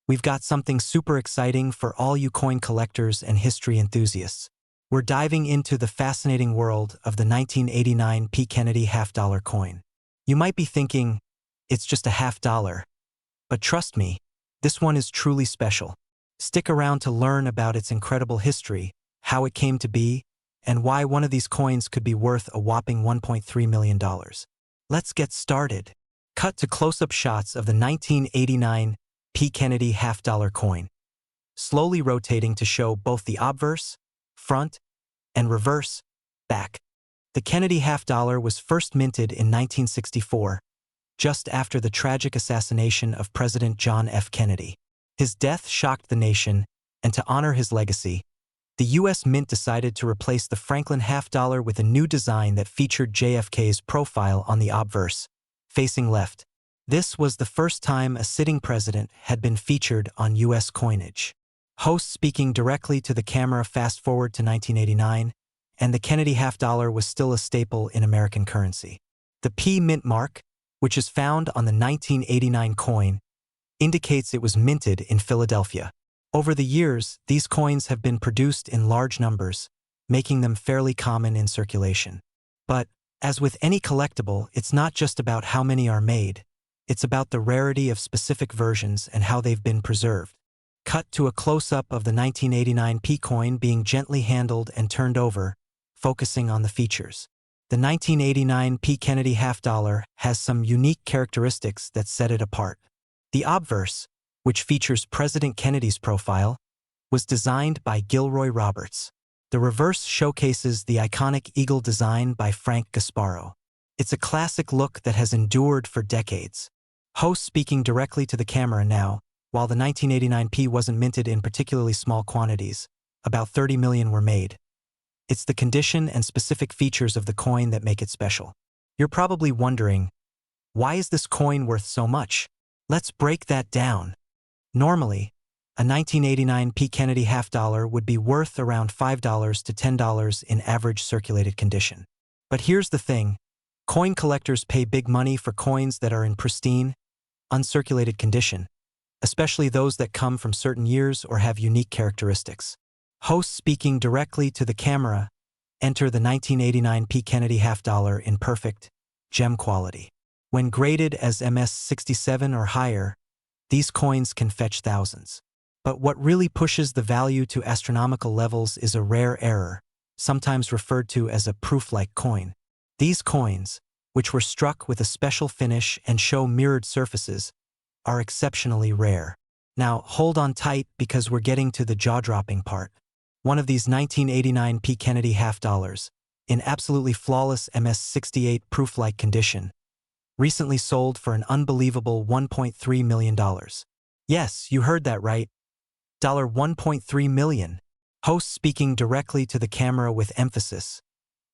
we've got something super exciting for all you coin collectors and history enthusiasts. We're diving into the fascinating world of the 1989 P. Kennedy half-dollar coin. You might be thinking, it's just a half-dollar. But trust me, this one is truly special. Stick around to learn about its incredible history, how it came to be, and why one of these coins could be worth a whopping $1.3 million. Let's get started. Cut to close-up shots of the 1989 P. Kennedy half-dollar coin, slowly rotating to show both the obverse, front, and reverse, back. The Kennedy half-dollar was first minted in 1964, just after the tragic assassination of President John F. Kennedy. His death shocked the nation, and to honor his legacy, the U.S. Mint decided to replace the Franklin half-dollar with a new design that featured JFK's profile on the obverse, facing left. This was the first time a sitting president had been featured on U.S. coinage. Host speaking directly to the camera fast-forward to 1989, and the Kennedy half-dollar was still a staple in American currency. The P mint mark, which is found on the 1989 coin, indicates it was minted in Philadelphia. Over the years, these coins have been produced in large numbers, making them fairly common in circulation. But, as with any collectible, it's not just about how many are made, it's about the rarity of specific versions and how they've been preserved. Cut to a close-up of the 1989 P coin being gently handled and turned over, focusing on the features. The 1989 P Kennedy half-dollar has some unique characteristics that set it apart. The obverse, which features President Kennedy's profile, was designed by Gilroy Roberts. The reverse showcases the iconic eagle design by Frank Gasparo. It's a classic look that has endured for decades. Host speaking directly to the camera now, while the 1989 P wasn't minted in particularly small quantities, about 30 million were made. It's the condition and specific features of the coin that make it special. You're probably wondering, why is this coin worth so much? Let's break that down. Normally, a 1989 P Kennedy half-dollar would be worth around $5 to $10 in average circulated condition. But here's the thing, coin collectors pay big money for coins that are in pristine, uncirculated condition, especially those that come from certain years or have unique characteristics. Host speaking directly to the camera, enter the 1989 P Kennedy half-dollar in perfect, gem quality. When graded as MS67 or higher, these coins can fetch thousands. But what really pushes the value to astronomical levels is a rare error, sometimes referred to as a proof-like coin. These coins, which were struck with a special finish and show mirrored surfaces, are exceptionally rare. Now, hold on tight because we're getting to the jaw-dropping part. One of these 1989 P Kennedy half-dollars, in absolutely flawless MS68 proof-like condition, recently sold for an unbelievable $1.3 million. Yes, you heard that right. $1.3 million. Host speaking directly to the camera with emphasis.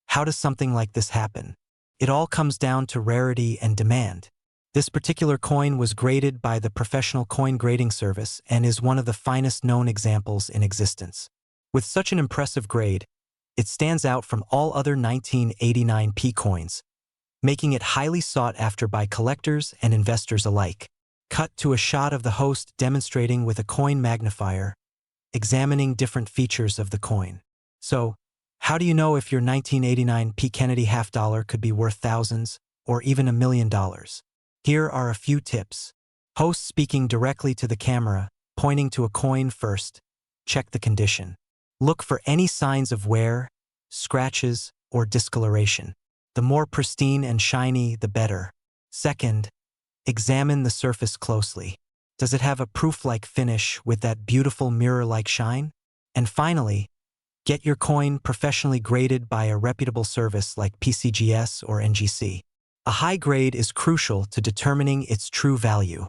How does something like this happen? It all comes down to rarity and demand. This particular coin was graded by the Professional Coin Grading Service and is one of the finest known examples in existence. With such an impressive grade, it stands out from all other 1989 P coins, making it highly sought after by collectors and investors alike. Cut to a shot of the host demonstrating with a coin magnifier, examining different features of the coin. So, how do you know if your 1989 P Kennedy half-dollar could be worth thousands or even $1 million? Here are a few tips. Host speaking directly to the camera, pointing to a coin first. Check the condition. Look for any signs of wear, scratches, or discoloration. The more pristine and shiny, the better. Second, examine the surface closely. Does it have a proof-like finish with that beautiful mirror-like shine? And finally, get your coin professionally graded by a reputable service like PCGS or NGC. A high grade is crucial to determining its true value.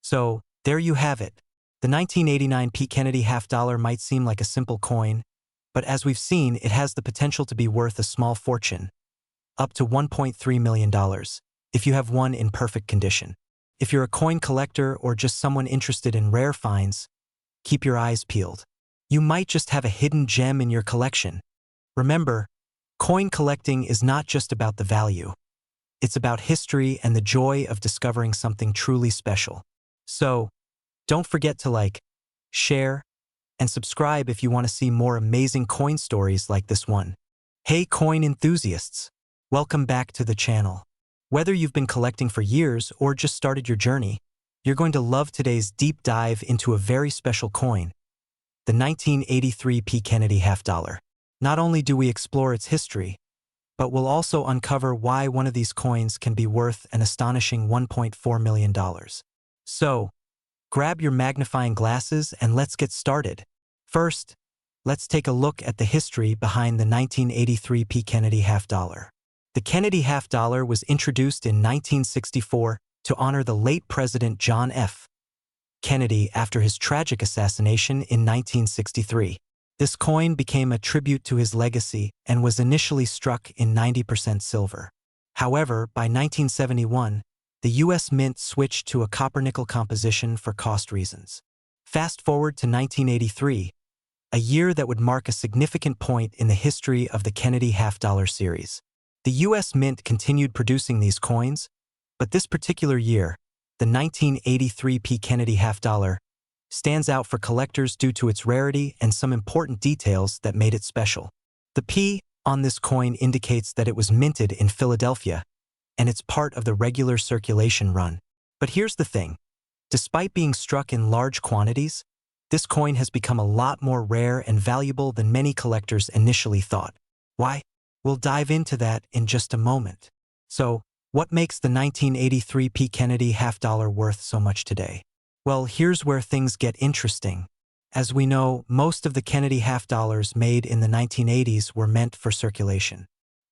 So, there you have it. The 1989 P Kennedy half-dollar might seem like a simple coin, but as we've seen, it has the potential to be worth a small fortune, up to $1.3 million, if you have one in perfect condition. If you're a coin collector or just someone interested in rare finds, keep your eyes peeled. You might just have a hidden gem in your collection. Remember, coin collecting is not just about the value. It's about history and the joy of discovering something truly special. So, Don't forget to like, share, and subscribe if you want to see more amazing coin stories like this one. Hey coin enthusiasts! Welcome back to the channel. Whether you've been collecting for years or just started your journey, you're going to love today's deep dive into a very special coin, the 1983 P. Kennedy half dollar. Not only do we explore its history, but we'll also uncover why one of these coins can be worth an astonishing $1.4 million. So, grab your magnifying glasses and let's get started. First, let's take a look at the history behind the 1983 P. Kennedy half dollar. The Kennedy half dollar was introduced in 1964 to honor the late President John F. Kennedy after his tragic assassination in 1963. This coin became a tribute to his legacy and was initially struck in 90% silver. However, by 1971, the U.S. Mint switched to a copper-nickel composition for cost reasons. Fast forward to 1983, a year that would mark a significant point in the history of the Kennedy half-dollar series. The U.S. Mint continued producing these coins, but this particular year, the 1983 P. Kennedy half dollar, stands out for collectors due to its rarity and some important details that made it special. The P on this coin indicates that it was minted in Philadelphia, and it's part of the regular circulation run. But here's the thing. Despite being struck in large quantities, this coin has become a lot more rare and valuable than many collectors initially thought. Why? We'll dive into that in just a moment. So, what makes the 1983 P. Kennedy half dollar worth so much today? Well, here's where things get interesting. As we know, most of the Kennedy half dollars made in the 1980s were meant for circulation.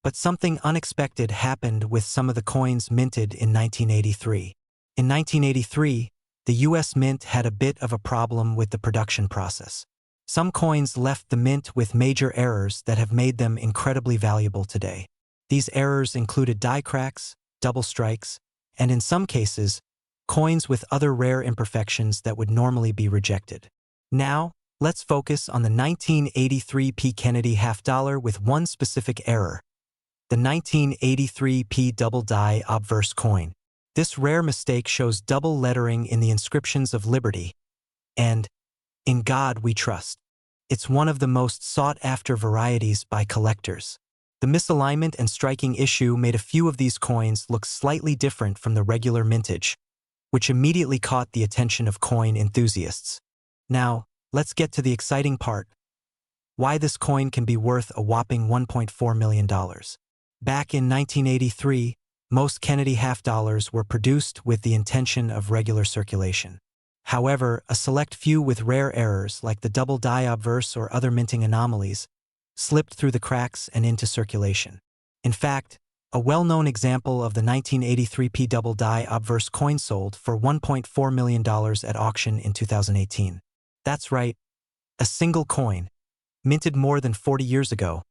But something unexpected happened with some of the coins minted in 1983. In 1983, the U.S. Mint had a bit of a problem with the production process. Some coins left the mint with major errors that have made them incredibly valuable today. These errors included die cracks, double strikes, and in some cases, coins with other rare imperfections that would normally be rejected. Now, let's focus on the 1983 P. Kennedy half dollar with one specific error, the 1983 P. double die obverse coin. This rare mistake shows double lettering in the inscriptions of Liberty and "In God We Trust." It's one of the most sought-after varieties by collectors. The misalignment and striking issue made a few of these coins look slightly different from the regular mintage, which immediately caught the attention of coin enthusiasts. Now, let's get to the exciting part: why this coin can be worth a whopping $1.4 million. Back in 1983, most Kennedy half dollars were produced with the intention of regular circulation. However, a select few with rare errors like the double die obverse or other minting anomalies slipped through the cracks and into circulation. In fact, a well-known example of the 1983 P double die obverse coin sold for $1.4 million at auction in 2018. That's right, a single coin, minted more than 40 years ago,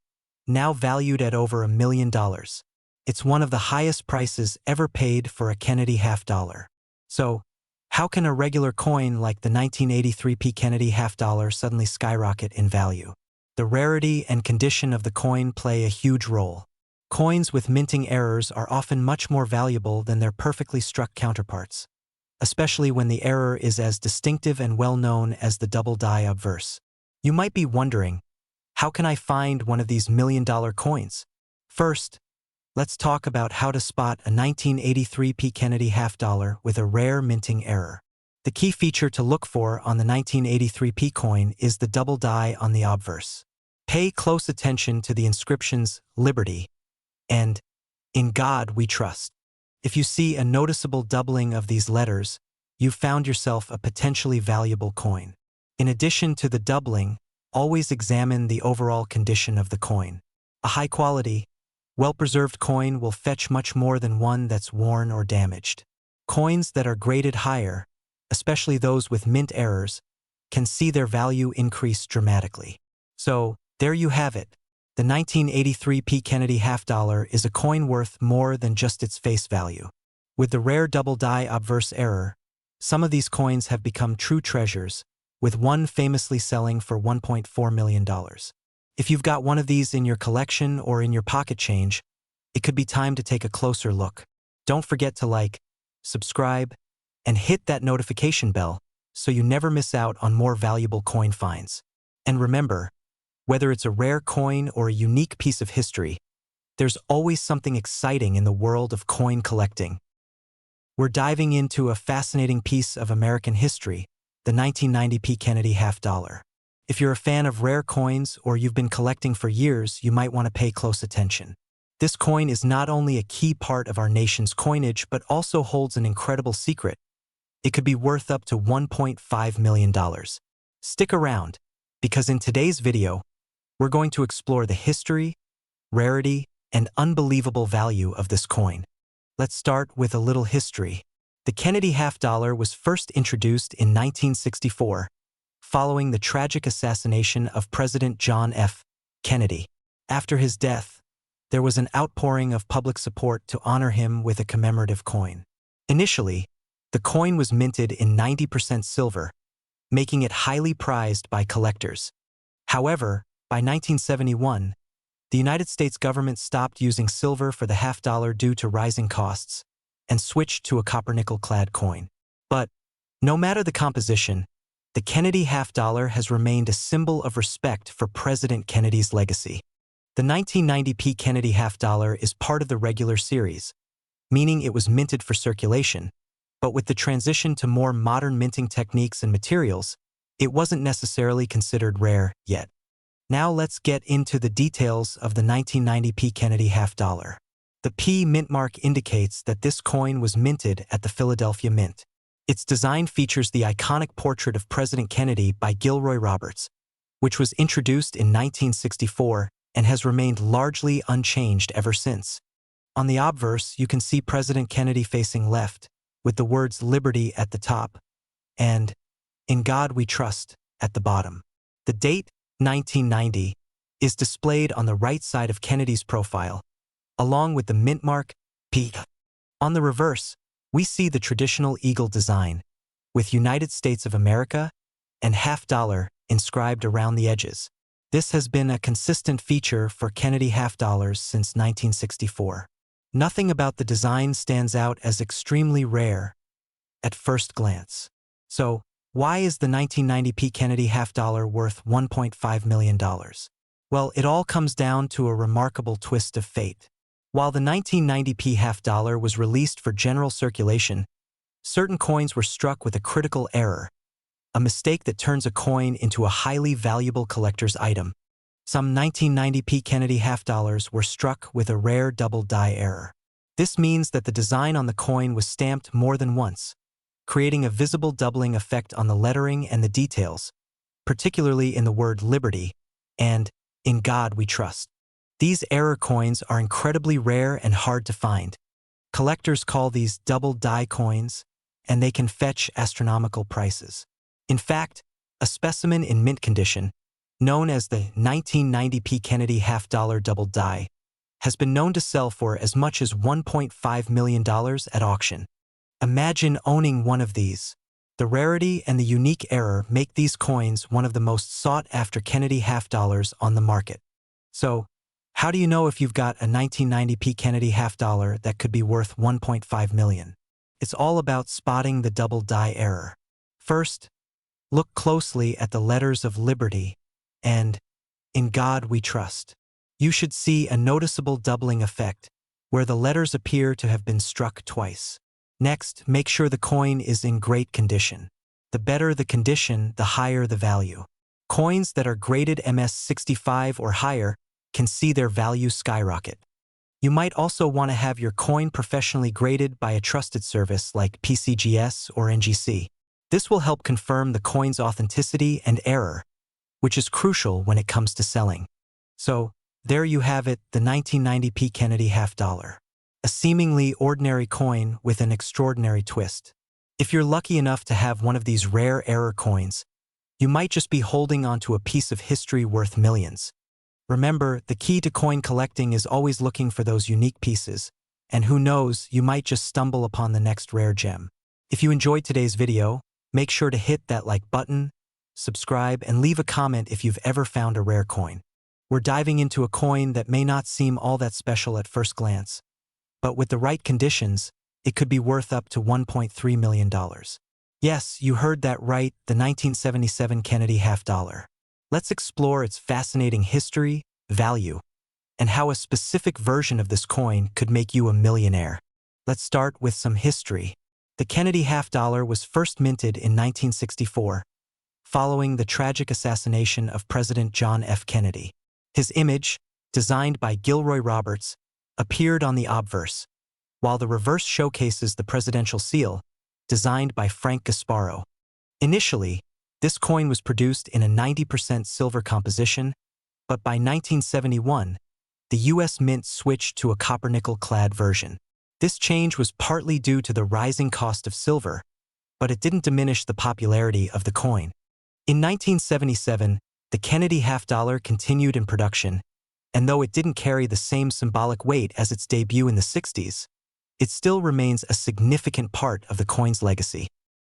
now valued at over $1 million. It's one of the highest prices ever paid for a Kennedy half dollar. So, how can a regular coin like the 1983 P. Kennedy half dollar suddenly skyrocket in value? The rarity and condition of the coin play a huge role. Coins with minting errors are often much more valuable than their perfectly struck counterparts, especially when the error is as distinctive and well-known as the double die obverse. You might be wondering, how can I find one of these million-dollar coins? First, let's talk about how to spot a 1983 P. Kennedy half dollar with a rare minting error. The key feature to look for on the 1983 P coin is the double die on the obverse. Pay close attention to the inscriptions Liberty and "In God We Trust." If you see a noticeable doubling of these letters, you've found yourself a potentially valuable coin. In addition to the doubling, always examine the overall condition of the coin. A high-quality, well-preserved coin will fetch much more than one that's worn or damaged. Coins that are graded higher, especially those with mint errors, can see their value increase dramatically. So, there you have it. The 1983 P. Kennedy half dollar is a coin worth more than just its face value. With the rare double die obverse error, some of these coins have become true treasures, with one famously selling for $1.4 million. If you've got one of these in your collection or in your pocket change, it could be time to take a closer look. Don't forget to like, subscribe, and hit that notification bell so you never miss out on more valuable coin finds. And remember, whether it's a rare coin or a unique piece of history, there's always something exciting in the world of coin collecting. We're diving into a fascinating piece of American history, the 1990 P. Kennedy half dollar. If you're a fan of rare coins or you've been collecting for years, you might want to pay close attention. This coin is not only a key part of our nation's coinage, but also holds an incredible secret. It could be worth up to $1.5 million. Stick around, because in today's video, we're going to explore the history, rarity, and unbelievable value of this coin. Let's start with a little history. The Kennedy half dollar was first introduced in 1964, following the tragic assassination of President John F. Kennedy. After his death, there was an outpouring of public support to honor him with a commemorative coin. Initially, the coin was minted in 90% silver, making it highly prized by collectors. However, by 1971, the United States government stopped using silver for the half dollar due to rising costs and switched to a copper-nickel-clad coin. But no matter the composition, the Kennedy half dollar has remained a symbol of respect for President Kennedy's legacy. The 1990 P. Kennedy half dollar is part of the regular series, meaning it was minted for circulation, but with the transition to more modern minting techniques and materials, it wasn't necessarily considered rare yet. Now let's get into the details of the 1990 P. Kennedy half dollar. The P mint mark indicates that this coin was minted at the Philadelphia Mint. Its design features the iconic portrait of President Kennedy by Gilroy Roberts, which was introduced in 1964 and has remained largely unchanged ever since. On the obverse, you can see President Kennedy facing left, with the words "Liberty" at the top and "In God We Trust" at the bottom. The date, 1990, is displayed on the right side of Kennedy's profile, along with the mint mark, P. On the reverse, we see the traditional eagle design, with United States of America and half dollar inscribed around the edges. This has been a consistent feature for Kennedy half dollars since 1964. Nothing about the design stands out as extremely rare at first glance. So, why is the 1990 P. Kennedy half dollar worth $1.5 million? Well, it all comes down to a remarkable twist of fate. While the 1990 P. half dollar was released for general circulation, certain coins were struck with a critical error, a mistake that turns a coin into a highly valuable collector's item. Some 1990 P. Kennedy half dollars were struck with a rare double die error. This means that the design on the coin was stamped more than once, creating a visible doubling effect on the lettering and the details, particularly in the word "Liberty" and "In God We Trust." These error coins are incredibly rare and hard to find. Collectors call these double die coins, and they can fetch astronomical prices. In fact, a specimen in mint condition, known as the 1990 P. Kennedy half dollar double die, has been known to sell for as much as $1.5 million at auction. Imagine owning one of these. The rarity and the unique error make these coins one of the most sought-after Kennedy half dollars on the market. So, how do you know if you've got a 1990 P. Kennedy half dollar that could be worth $1.5 million? It's all about spotting the double die error. First, look closely at the letters of "Liberty" and "In God We Trust." You should see a noticeable doubling effect, where the letters appear to have been struck twice. Next, make sure the coin is in great condition. The better the condition, the higher the value. Coins that are graded MS65 or higher can see their value skyrocket. You might also want to have your coin professionally graded by a trusted service like PCGS or NGC. This will help confirm the coin's authenticity and error, which is crucial when it comes to selling. So, there you have it, the 1990 P. Kennedy half dollar. A seemingly ordinary coin with an extraordinary twist. If you're lucky enough to have one of these rare error coins, you might just be holding onto a piece of history worth millions. Remember, the key to coin collecting is always looking for those unique pieces, and who knows, you might just stumble upon the next rare gem. If you enjoyed today's video, make sure to hit that like button, subscribe, and leave a comment if you've ever found a rare coin. We're diving into a coin that may not seem all that special at first glance, but with the right conditions, it could be worth up to $1.3 million. Yes, you heard that right, the 1977 Kennedy half dollar. Let's explore its fascinating history, value, and how a specific version of this coin could make you a millionaire. Let's start with some history. The Kennedy half dollar was first minted in 1964, following the tragic assassination of President John F. Kennedy. His image, designed by Gilroy Roberts, appeared on the obverse, while the reverse showcases the presidential seal, designed by Frank Gasparo. Initially, this coin was produced in a 90% silver composition, but by 1971, the U.S. Mint switched to a copper-nickel-clad version. This change was partly due to the rising cost of silver, but it didn't diminish the popularity of the coin. In 1977, the Kennedy half dollar continued in production, and though it didn't carry the same symbolic weight as its debut in the 60s, it still remains a significant part of the coin's legacy.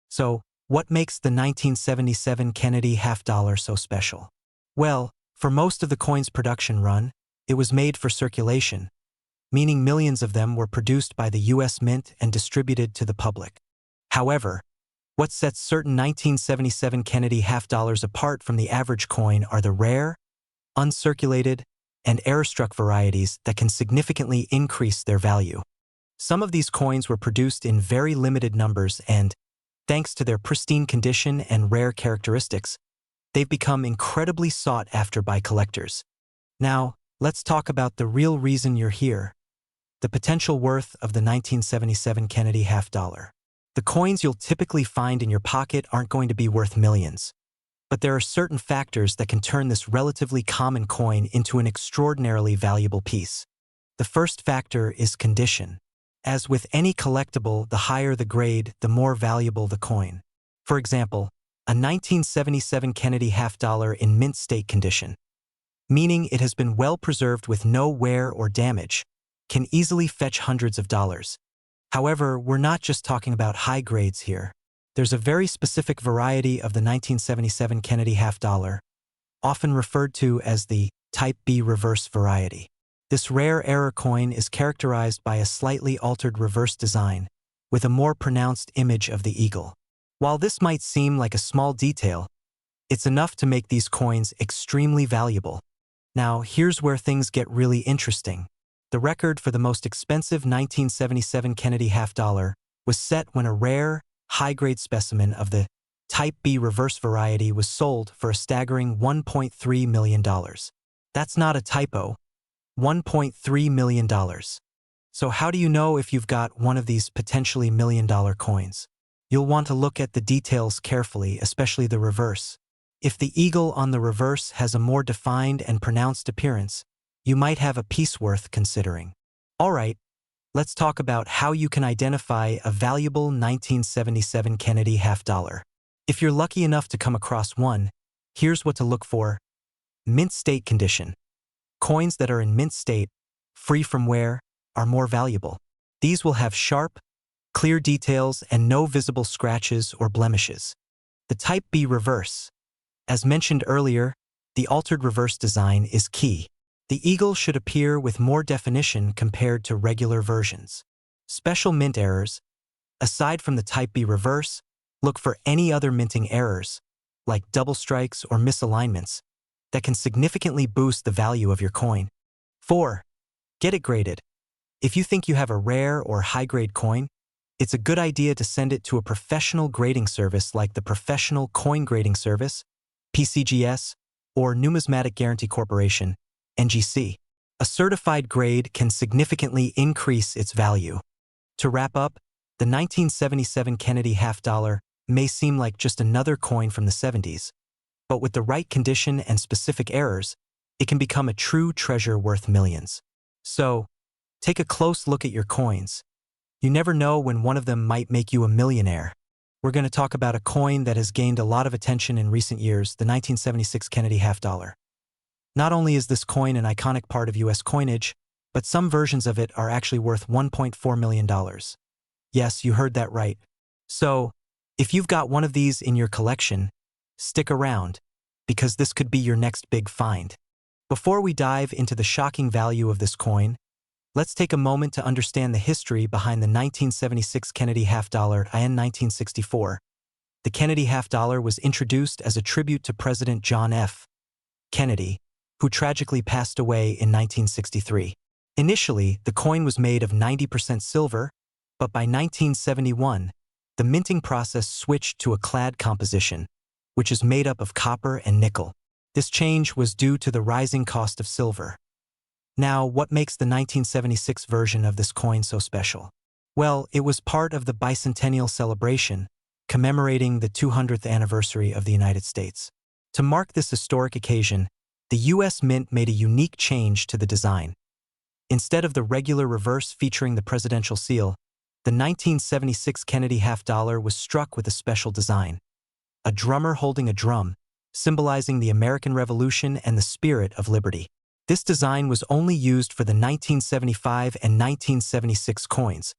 So, what makes the 1977 Kennedy half dollar so special? Well, for most of the coin's production run, it was made for circulation, meaning millions of them were produced by the U.S. Mint and distributed to the public. However, what sets certain 1977 Kennedy half dollars apart from the average coin are the rare, uncirculated, and error-struck varieties that can significantly increase their value. Some of these coins were produced in very limited numbers and, thanks to their pristine condition and rare characteristics, they've become incredibly sought after by collectors. Now, let's talk about the real reason you're here: the potential worth of the 1977 Kennedy half dollar. The coins you'll typically find in your pocket aren't going to be worth millions, but there are certain factors that can turn this relatively common coin into an extraordinarily valuable piece. The first factor is condition. As with any collectible, the higher the grade, the more valuable the coin. For example, a 1977 Kennedy half dollar in mint state condition, meaning it has been well preserved with no wear or damage, can easily fetch hundreds of dollars. However, we're not just talking about high grades here. There's a very specific variety of the 1977 Kennedy half dollar, often referred to as the Type B reverse variety. This rare error coin is characterized by a slightly altered reverse design, with a more pronounced image of the eagle. While this might seem like a small detail, it's enough to make these coins extremely valuable. Now, here's where things get really interesting. The record for the most expensive 1977 Kennedy half dollar was set when a rare, high-grade specimen of the Type B reverse variety was sold for a staggering $1.3 million. That's not a typo. $1.3 million. So how do you know if you've got one of these potentially million-dollar coins? You'll want to look at the details carefully, especially the reverse. If the eagle on the reverse has a more defined and pronounced appearance, you might have a piece worth considering. All right, let's talk about how you can identify a valuable 1977 Kennedy half dollar. If you're lucky enough to come across one, here's what to look for. Mint state condition. Coins that are in mint state, free from wear, are more valuable. These will have sharp, clear details and no visible scratches or blemishes. The Type B reverse. As mentioned earlier, the altered reverse design is key. The eagle should appear with more definition compared to regular versions. Special mint errors. Aside from the Type B reverse, look for any other minting errors, like double strikes or misalignments, that can significantly boost the value of your coin. 4. Get it graded. If you think you have a rare or high-grade coin, it's a good idea to send it to a professional grading service like the Professional Coin Grading Service, PCGS, or Numismatic Guarantee Corporation, NGC. A certified grade can significantly increase its value. To wrap up, the 1977 Kennedy half dollar may seem like just another coin from the 70s, but with the right condition and specific errors, it can become a true treasure worth millions. So, take a close look at your coins. You never know when one of them might make you a millionaire. We're going to talk about a coin that has gained a lot of attention in recent years, the 1976 Kennedy half dollar. Not only is this coin an iconic part of U.S. coinage, but some versions of it are actually worth $1.4 million. Yes, you heard that right. So, if you've got one of these in your collection, stick around, because this could be your next big find. Before we dive into the shocking value of this coin, let's take a moment to understand the history behind the 1976 Kennedy half dollar in 1964. The Kennedy half-dollar was introduced as a tribute to President John F. Kennedy, who tragically passed away in 1963. Initially, the coin was made of 90% silver, but by 1971, the minting process switched to a clad composition, which is made up of copper and nickel. This change was due to the rising cost of silver. Now, what makes the 1976 version of this coin so special? Well, it was part of the bicentennial celebration, commemorating the 200th anniversary of the United States. To mark this historic occasion, the U.S. Mint made a unique change to the design. Instead of the regular reverse featuring the presidential seal, the 1976 Kennedy half-dollar was struck with a special design. A drummer holding a drum, symbolizing the American Revolution and the spirit of liberty. This design was only used for the 1975 and 1976 coins,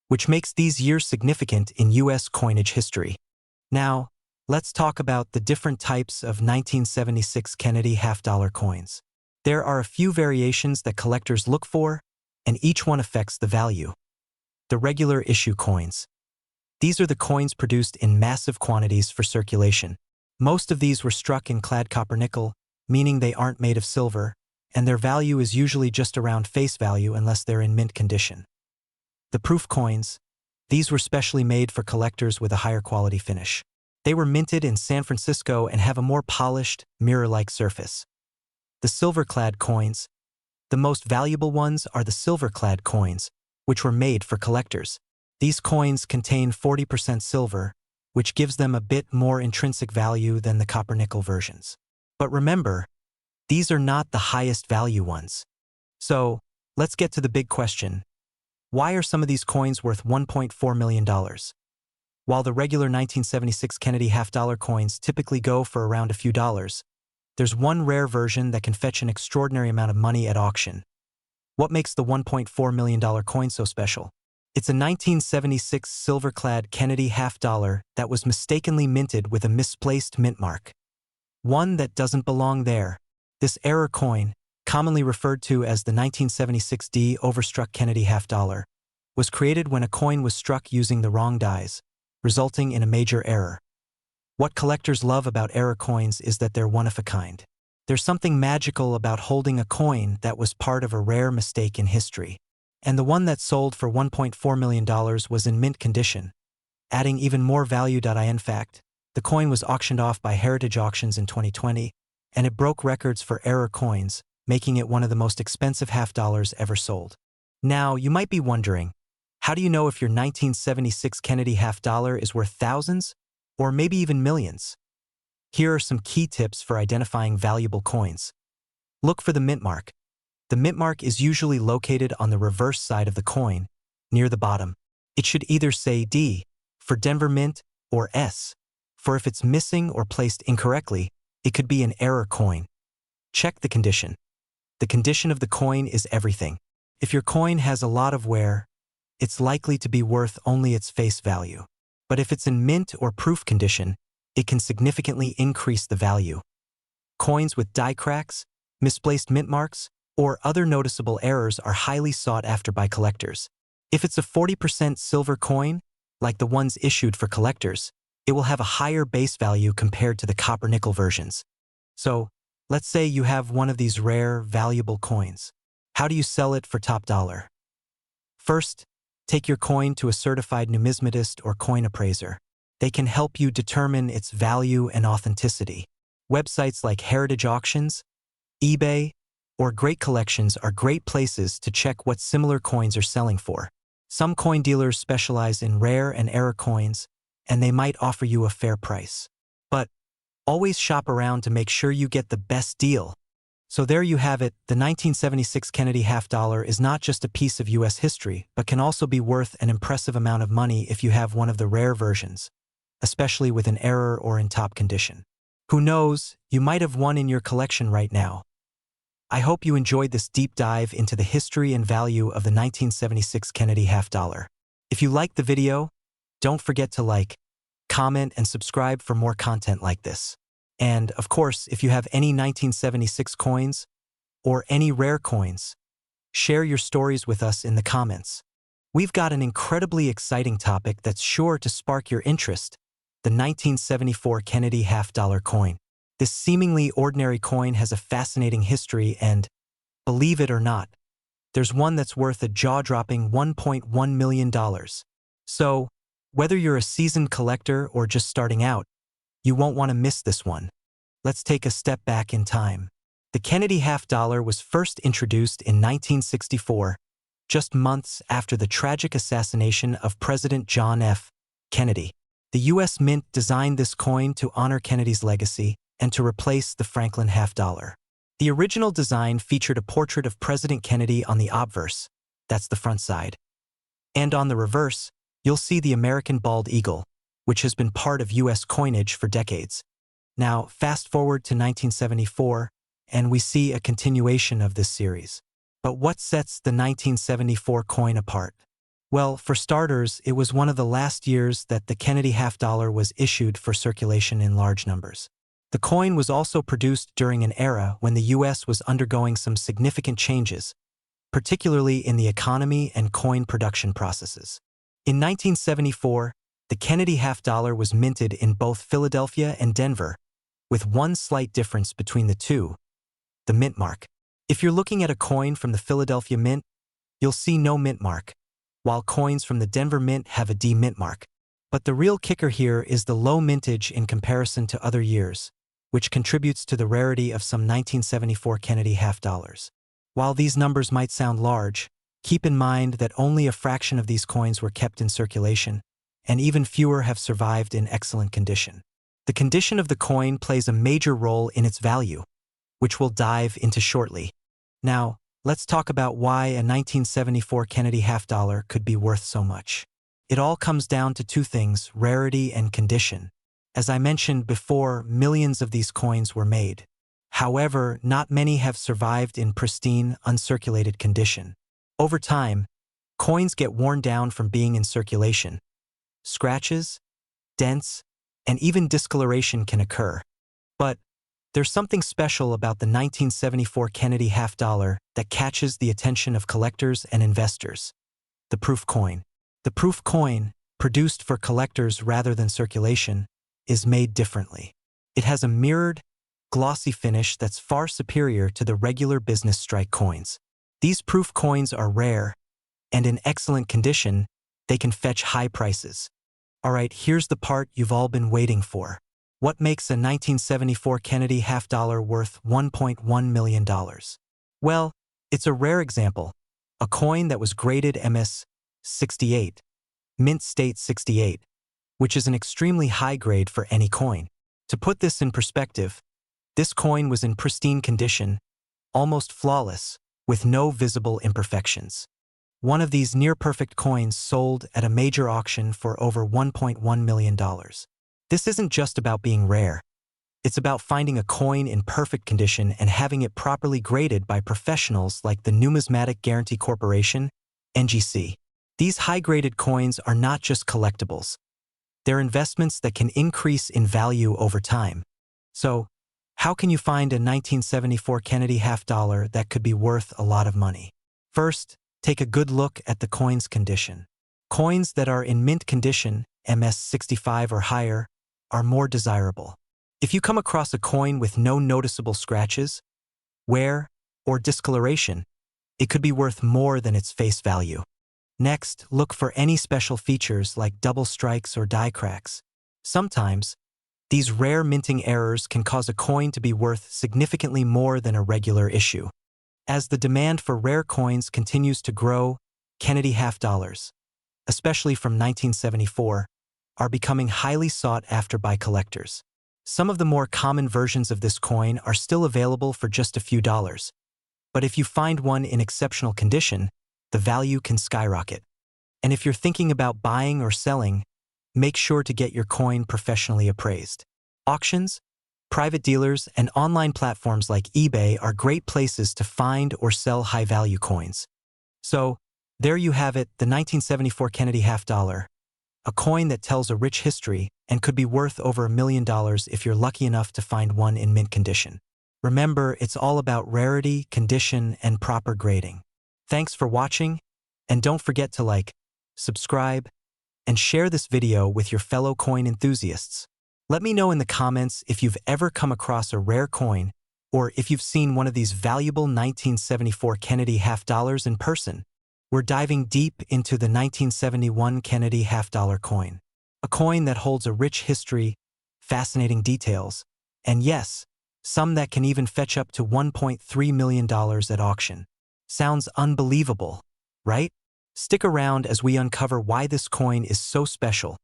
which makes these years significant in U.S. coinage history. Now, let's talk about the different types of 1976 Kennedy half-dollar coins. There are a few variations that collectors look for, and each one affects the value. The regular issue coins. These are the coins produced in massive quantities for circulation. Most of these were struck in clad copper nickel, meaning they aren't made of silver, and their value is usually just around face value unless they're in mint condition. The proof coins. These were specially made for collectors with a higher quality finish. They were minted in San Francisco and have a more polished, mirror-like surface. The silver-clad coins. The most valuable ones are the silver-clad coins, which were made for collectors. These coins contain 40% silver, which gives them a bit more intrinsic value than the copper-nickel versions. But remember, these are not the highest value ones. So, let's get to the big question. Why are some of these coins worth $1.4 million? While the regular 1976 Kennedy half-dollar coins typically go for around a few dollars, there's one rare version that can fetch an extraordinary amount of money at auction. What makes the $1.4 million coin so special? It's a 1976 silver-clad Kennedy half-dollar that was mistakenly minted with a misplaced mint mark. One that doesn't belong there. This error coin, commonly referred to as the 1976 D overstruck Kennedy half-dollar, was created when a coin was struck using the wrong dies, resulting in a major error. What collectors love about error coins is that they're one of a kind. There's something magical about holding a coin that was part of a rare mistake in history. And the one that sold for $1.4 million was in mint condition, adding even more value. In fact, the coin was auctioned off by Heritage Auctions in 2020, and it broke records for error coins, making it one of the most expensive half-dollars ever sold. Now, you might be wondering, how do you know if your 1976 Kennedy half-dollar is worth thousands, or maybe even millions? Here are some key tips for identifying valuable coins. Look for the mint mark. The mint mark is usually located on the reverse side of the coin, near the bottom. It should either say D, for Denver Mint, or S, for if it's missing or placed incorrectly, it could be an error coin. Check the condition. The condition of the coin is everything. If your coin has a lot of wear, it's likely to be worth only its face value. But if it's in mint or proof condition, it can significantly increase the value. Coins with die cracks, misplaced mint marks, or other noticeable errors are highly sought after by collectors. If it's a 40% silver coin, like the ones issued for collectors, it will have a higher base value compared to the copper-nickel versions. So, let's say you have one of these rare, valuable coins. How do you sell it for top dollar? First, take your coin to a certified numismatist or coin appraiser. They can help you determine its value and authenticity. Websites like Heritage Auctions, eBay, or Great Collections are great places to check what similar coins are selling for. Some coin dealers specialize in rare and error coins, and they might offer you a fair price. But always shop around to make sure you get the best deal. So there you have it, the 1976 Kennedy half-dollar is not just a piece of U.S. history, but can also be worth an impressive amount of money if you have one of the rare versions, especially with an error or in top condition. Who knows, you might have one in your collection right now. I hope you enjoyed this deep dive into the history and value of the 1976 Kennedy half-dollar. If you liked the video, don't forget to like, comment, and subscribe for more content like this. And, of course, if you have any 1976 coins or any rare coins, share your stories with us in the comments. We've got an incredibly exciting topic that's sure to spark your interest, the the 1974 Kennedy half-dollar coin. This seemingly ordinary coin has a fascinating history and, believe it or not, there's one that's worth a jaw-dropping $1.1 million. So, whether you're a seasoned collector or just starting out, you won't want to miss this one. Let's take a step back in time. The Kennedy half-dollar was first introduced in 1964, just months after the tragic assassination of President John F. Kennedy. The U.S. Mint designed this coin to honor Kennedy's legacy and to replace the Franklin half-dollar. The original design featured a portrait of President Kennedy on the obverse, that's the front side. And on the reverse, you'll see the American bald eagle, which has been part of U.S. coinage for decades. Now, fast forward to 1974, and we see a continuation of this series. But what sets the 1974 coin apart? Well, for starters, it was one of the last years that the Kennedy half-dollar was issued for circulation in large numbers. The coin was also produced during an era when the U.S. was undergoing some significant changes, particularly in the economy and coin production processes. In 1974, the Kennedy half-dollar was minted in both Philadelphia and Denver, with one slight difference between the two: the mint mark. If you're looking at a coin from the Philadelphia Mint, you'll see no mint mark, while coins from the Denver Mint have a D mint mark. But the real kicker here is the low mintage in comparison to other years, which contributes to the rarity of some 1974 Kennedy half-dollars. While these numbers might sound large, keep in mind that only a fraction of these coins were kept in circulation, and even fewer have survived in excellent condition. The condition of the coin plays a major role in its value, which we'll dive into shortly. Now, let's talk about why a 1974 Kennedy half-dollar could be worth so much. It all comes down to two things: rarity and condition. As I mentioned before, millions of these coins were made. However, not many have survived in pristine, uncirculated condition. Over time, coins get worn down from being in circulation. Scratches, dents, and even discoloration can occur. But there's something special about the 1974 Kennedy half-dollar that catches the attention of collectors and investors: the proof coin. The proof coin, produced for collectors rather than circulation, is made differently. It has a mirrored, glossy finish that's far superior to the regular business strike coins. These proof coins are rare, and in excellent condition, they can fetch high prices. Alright, here's the part you've all been waiting for. What makes a 1974 Kennedy half-dollar worth $1.1 million? Well, it's a rare example, a coin that was graded MS 68, mint state 68, which is an extremely high grade for any coin. To put this in perspective, this coin was in pristine condition, almost flawless, with no visible imperfections. One of these near-perfect coins sold at a major auction for over $1.1 million. This isn't just about being rare. It's about finding a coin in perfect condition and having it properly graded by professionals like the Numismatic Guarantee Corporation, NGC. These high-graded coins are not just collectibles. They're investments that can increase in value over time. So, how can you find a 1974 Kennedy half-dollar that could be worth a lot of money? First, take a good look at the coin's condition. Coins that are in mint condition, MS 65 or higher, are more desirable. If you come across a coin with no noticeable scratches, wear, or discoloration, it could be worth more than its face value. Next, look for any special features like double strikes or die cracks. Sometimes, these rare minting errors can cause a coin to be worth significantly more than a regular issue. As the demand for rare coins continues to grow, Kennedy half-dollars, especially from 1974, are becoming highly sought after by collectors. Some of the more common versions of this coin are still available for just a few dollars, but if you find one in exceptional condition, the value can skyrocket. And if you're thinking about buying or selling, make sure to get your coin professionally appraised. Auctions, private dealers, and online platforms like eBay are great places to find or sell high-value coins. So, there you have it, the 1974 Kennedy half-dollar, a coin that tells a rich history and could be worth over $1 million if you're lucky enough to find one in mint condition. Remember, it's all about rarity, condition, and proper grading. Thanks for watching, and don't forget to like, subscribe, and share this video with your fellow coin enthusiasts. Let me know in the comments if you've ever come across a rare coin or if you've seen one of these valuable 1974 Kennedy half dollars in person. We're diving deep into the 1971 Kennedy half-dollar coin, a coin that holds a rich history, fascinating details, and yes, some that can even fetch up to $1.3 million at auction. Sounds unbelievable, right? Stick around as we uncover why this coin is so special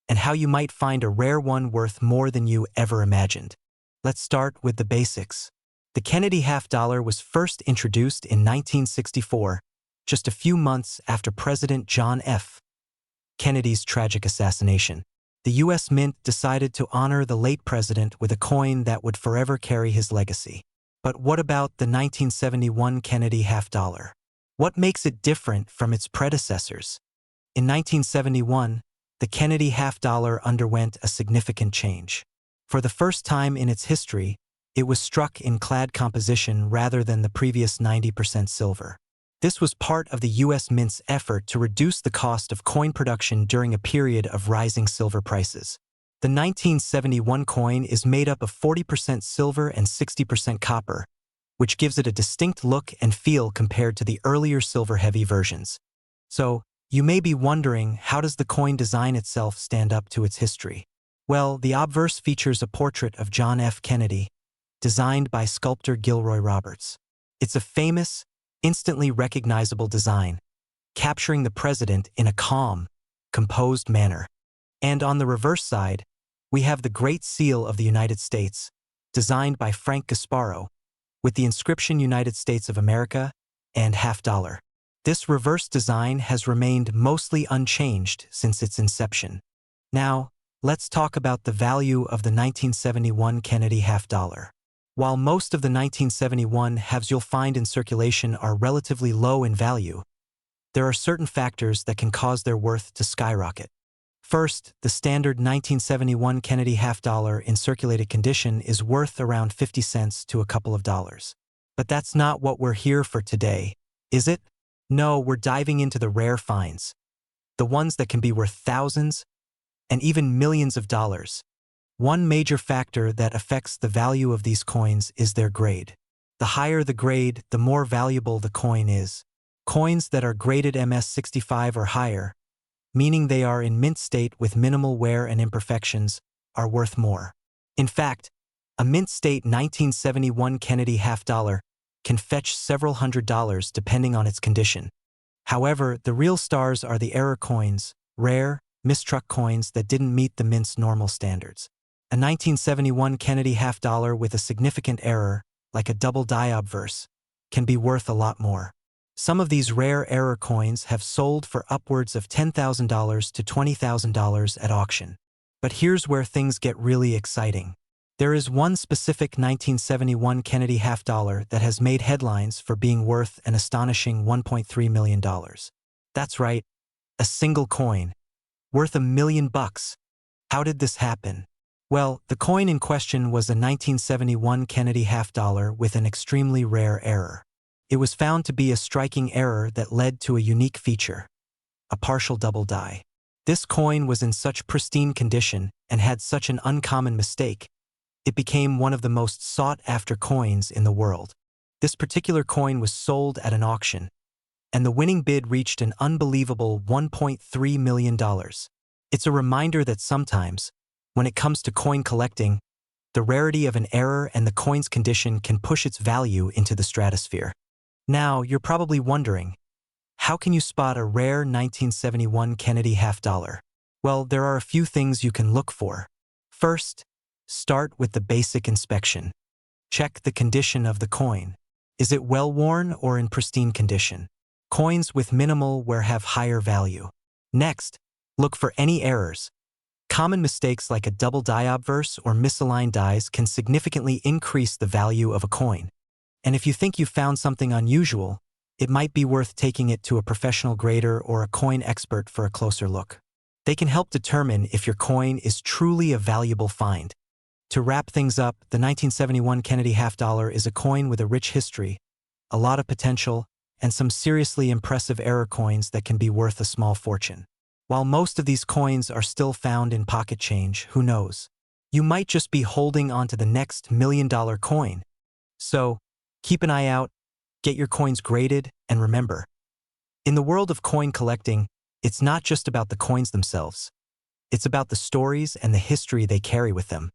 and how you might find a rare one worth more than you ever imagined. Let's start with the basics. The Kennedy half-dollar was first introduced in 1964, just a few months after President John F. Kennedy's tragic assassination. The U.S. Mint decided to honor the late president with a coin that would forever carry his legacy. But what about the 1971 Kennedy half-dollar? What makes it different from its predecessors? In 1971, the Kennedy half-dollar underwent a significant change. For the first time in its history, it was struck in clad composition rather than the previous 90% silver. This was part of the U.S. Mint's effort to reduce the cost of coin production during a period of rising silver prices. The 1971 coin is made up of 40% silver and 60% copper, which gives it a distinct look and feel compared to the earlier silver-heavy versions. So, you may be wondering, how does the coin design itself stand up to its history? Well, the obverse features a portrait of John F. Kennedy, designed by sculptor Gilroy Roberts. It's a famous, instantly recognizable design, capturing the president in a calm, composed manner. And on the reverse side, we have the Great Seal of the United States, designed by Frank Gasparro, with the inscription United States of America and half-dollar. This reverse design has remained mostly unchanged since its inception. Now, let's talk about the value of the 1971 Kennedy half-dollar. While most of the 1971 halves you'll find in circulation are relatively low in value, there are certain factors that can cause their worth to skyrocket. First, the standard 1971 Kennedy half-dollar in circulated condition is worth around 50 cents to a couple of dollars. But that's not what we're here for today, is it? No, we're diving into the rare finds, the ones that can be worth thousands and even millions of dollars. One major factor that affects the value of these coins is their grade. The higher the grade, the more valuable the coin is. Coins that are graded MS65 or higher, meaning they are in mint state with minimal wear and imperfections, are worth more. In fact, a mint state 1971 Kennedy half-dollar can fetch several $100s depending on its condition. However, the real stars are the error coins, rare, mistruck coins that didn't meet the mint's normal standards. A 1971 Kennedy half-dollar with a significant error, like a double die obverse, can be worth a lot more. Some of these rare error coins have sold for upwards of $10,000 to $20,000 at auction. But here's where things get really exciting. There is one specific 1971 Kennedy half-dollar that has made headlines for being worth an astonishing $1.3 million. That's right, a single coin, worth $1 million. How did this happen? Well, the coin in question was a 1971 Kennedy half-dollar with an extremely rare error. It was found to be a striking error that led to a unique feature, a partial double die. This coin was in such pristine condition and had such an uncommon mistake, it became one of the most sought-after coins in the world. This particular coin was sold at an auction, and the winning bid reached an unbelievable $1.3 million. It's a reminder that sometimes, when it comes to coin collecting, the rarity of an error and the coin's condition can push its value into the stratosphere. Now, you're probably wondering, how can you spot a rare 1971 Kennedy half-dollar? Well, there are a few things you can look for. First, start with the basic inspection. Check the condition of the coin. Is it well-worn or in pristine condition? Coins with minimal wear have higher value. Next, look for any errors. Common mistakes like a double die obverse or misaligned dies can significantly increase the value of a coin. And if you think you found something unusual, it might be worth taking it to a professional grader or a coin expert for a closer look. They can help determine if your coin is truly a valuable find. To wrap things up, the 1971 Kennedy half-dollar is a coin with a rich history, a lot of potential, and some seriously impressive error coins that can be worth a small fortune. While most of these coins are still found in pocket change, who knows? You might just be holding on to the next $1 million coin. So, keep an eye out, get your coins graded, and remember, in the world of coin collecting, it's not just about the coins themselves. It's about the stories and the history they carry with them.